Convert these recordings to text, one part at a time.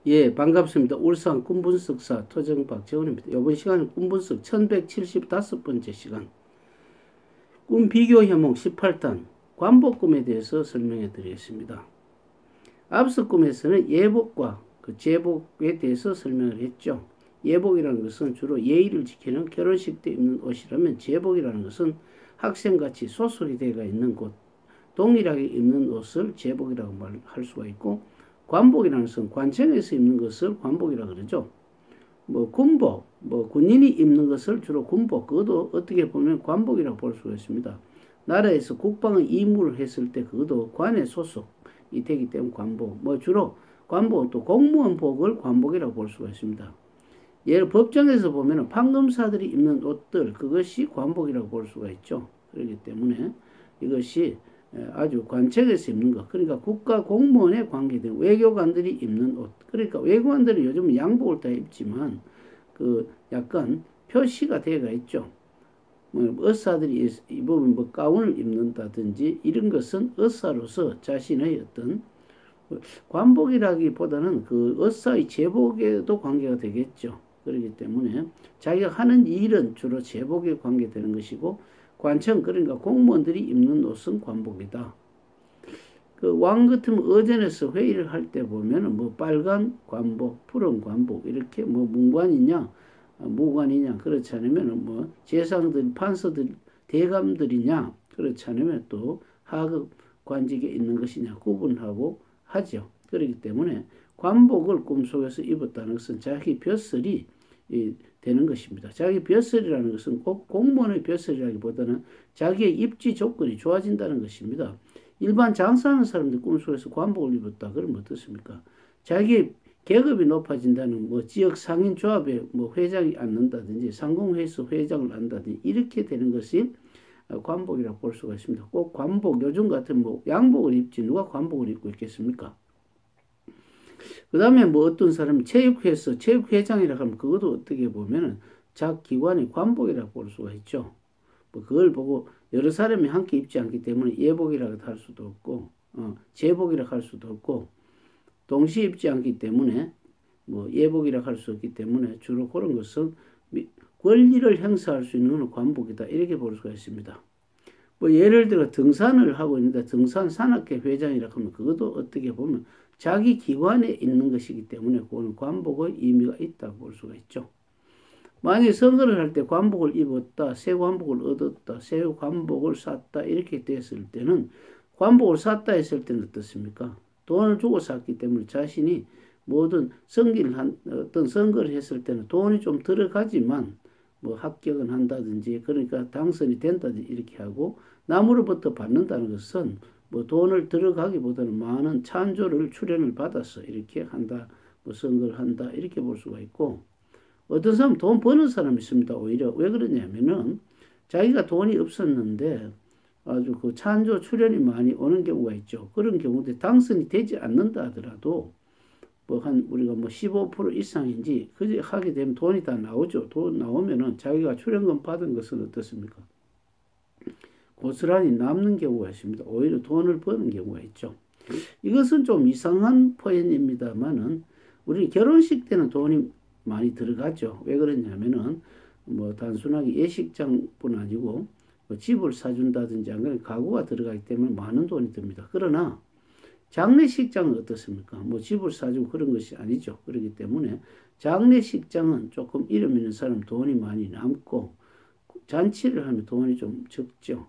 예, 반갑습니다. 울산 꿈분석사 토정 박재훈입니다. 이번 시간은 꿈분석 1175번째 시간. 꿈 비교 현목 18단 관복 꿈에 대해서 설명해 드리겠습니다. 앞서 꿈에서는 예복과 제복에 대해서 설명을 했죠. 예복이라는 것은 주로 예의를 지키는 결혼식 때 입는 옷이라면, 제복이라는 것은 학생같이 소속이 되어 있는 곳, 동일하게 입는 옷을 제복이라고 말할 수가 있고, 관복이라는 것은 관청에서 입는 것을 관복이라고 그러죠. 군복, 군인이 입는 것을 주로 군복, 그것도 어떻게 보면 관복이라고 볼 수가 있습니다. 나라에서 국방의 임무를 했을 때 그것도 관에 소속이 되기 때문에 관복. 주로 관복은 또 공무원복을 관복이라고 볼 수가 있습니다. 예를 법정에서 보면 판검사들이 입는 옷들, 그것이 관복이라고 볼 수가 있죠. 그렇기 때문에 이것이 아주 관청에서 입는 것, 그러니까 국가 공무원에 관계된 외교관들이 입는 옷, 그러니까 외교관들은 요즘 양복을 다 입지만 약간 표시가 되어가 있죠. 의사들이 입으면 가운을 입는다든지 이런 것은 의사로서 자신의 어떤 관복이라기보다는 의사의 제복에도 관계가 되겠죠. 그렇기 때문에 자기가 하는 일은 주로 제복에 관계되는 것이고, 관청, 그러니까 공무원들이 입는 옷은 관복이다. 왕 같으면 어전에서 회의를 할 때 보면은 빨간 관복, 푸른 관복, 이렇게 문관이냐 무관이냐, 그렇지 않으면 재상들, 판서들, 대감들이냐, 그렇지 않으면 또 하급 관직에 있는 것이냐 구분하고 하죠. 그렇기 때문에 관복을 꿈속에서 입었다는 것은 자기 벼슬이 되는 것입니다. 자기 벼슬이라는 것은 꼭 공무원의 벼슬이라기보다는 자기의 입지 조건이 좋아진다는 것입니다. 일반 장사하는 사람들 꿈속에서 관복을 입었다 그러면 어떻습니까? 자기의 계급이 높아진다는 지역 상인조합에 회장이 앉는다든지 상공회의소 회장을 한다든지 이렇게 되는 것이 관복이라고 볼 수가 있습니다. 꼭 관복, 요즘 같은 양복을 입지 누가 관복을 입고 있겠습니까? 그 다음에 어떤 사람이 체육회에서 체육회장이라고 하면 그것도 어떻게 보면은 각 기관의 관복이라고 볼 수가 있죠. 그걸 보고 여러 사람이 함께 입지 않기 때문에 예복이라고 할 수도 없고, 제복이라고 할 수도 없고, 동시에 입지 않기 때문에 예복이라고 할 수 없기 때문에 주로 그런 것은 권리를 행사할 수 있는 건 관복이다, 이렇게 볼 수가 있습니다. 예를 들어 등산을 하고 있는데 등산 산악회 회장이라고 하면 그것도 어떻게 보면 자기 기관에 있는 것이기 때문에 그거는 관복의 의미가 있다고 볼 수가 있죠. 만약에 선거를 할 때 관복을 입었다, 새 관복을 얻었다, 새 관복을 샀다, 이렇게 됐을 때는 관복을 샀다 했을 때는 어떻습니까? 돈을 주고 샀기 때문에 자신이 모든 어떤 선거를 했을 때는 돈이 좀 들어가지만 합격은 한다든지, 그러니까 당선이 된다든지 이렇게 하고, 남으로부터 받는다는 것은 돈을 들어가기보다는 많은 찬조를 출연을 받아서 이렇게 한다, 선거를 한다, 이렇게 볼 수가 있고, 어떤 사람 돈 버는 사람이 있습니다. 오히려 왜 그러냐면은 자기가 돈이 없었는데 아주 찬조 출연이 많이 오는 경우가 있죠. 그런 경우도 당선이 되지 않는다 하더라도 우리가 15% 이상인지 그게 하게 되면 돈이 다 나오죠. 돈 나오면은 자기가 출연금 받은 것은 어떻습니까? 고스란히 남는 경우가 있습니다. 오히려 돈을 버는 경우가 있죠. 이것은 좀 이상한 표현입니다만은 우리 결혼식 때는 돈이 많이 들어가죠. 왜 그러냐면은 단순하게 예식장뿐 아니고 집을 사준다든지 안 그러면 가구가 들어가기 때문에 많은 돈이 듭니다. 그러나 장례식장은 어떻습니까? 집을 사주고 그런 것이 아니죠. 그렇기 때문에 장례식장은 조금 이름 있는 사람 돈이 많이 남고, 잔치를 하면 돈이 좀 적죠.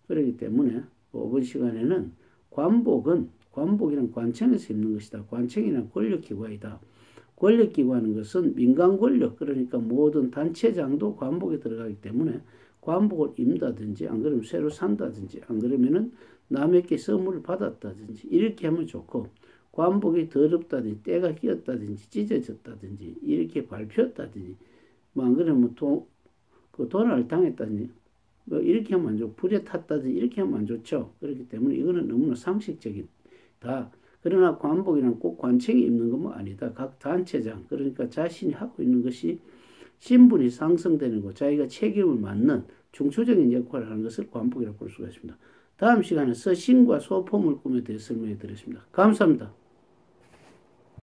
그렇기 때문에 이번 시간에는 관복이란 관청에서 입는 것이다. 관청이란 권력기관이다. 권력기관은 것은 민간 권력, 그러니까 모든 단체장도 관복에 들어가기 때문에 관복을 입는다든지, 안 그러면 새로 산다든지, 안 그러면은 남에게 선물을 받았다든지 이렇게 하면 좋고, 관복이 더럽다든지 때가 끼었다든지 찢어졌다든지 이렇게 밟혔다든지, 안 그러면 도난을 당했다든지 이렇게 하면 안 좋고, 불에 탔다든지 이렇게 하면 안 좋죠. 그렇기 때문에 이거는 너무나 상식적이다. 그러나 관복이란 꼭 관청이 입는 건 아니다. 각 단체장, 그러니까 자신이 하고 있는 것이 신분이 상승되는 것, 자기가 책임을 맡는 중추적인 역할을 하는 것을 관복이라고 볼 수가 있습니다. 다음 시간에 서신과 소포물 꿈에 대해 설명해 드리겠습니다. 감사합니다.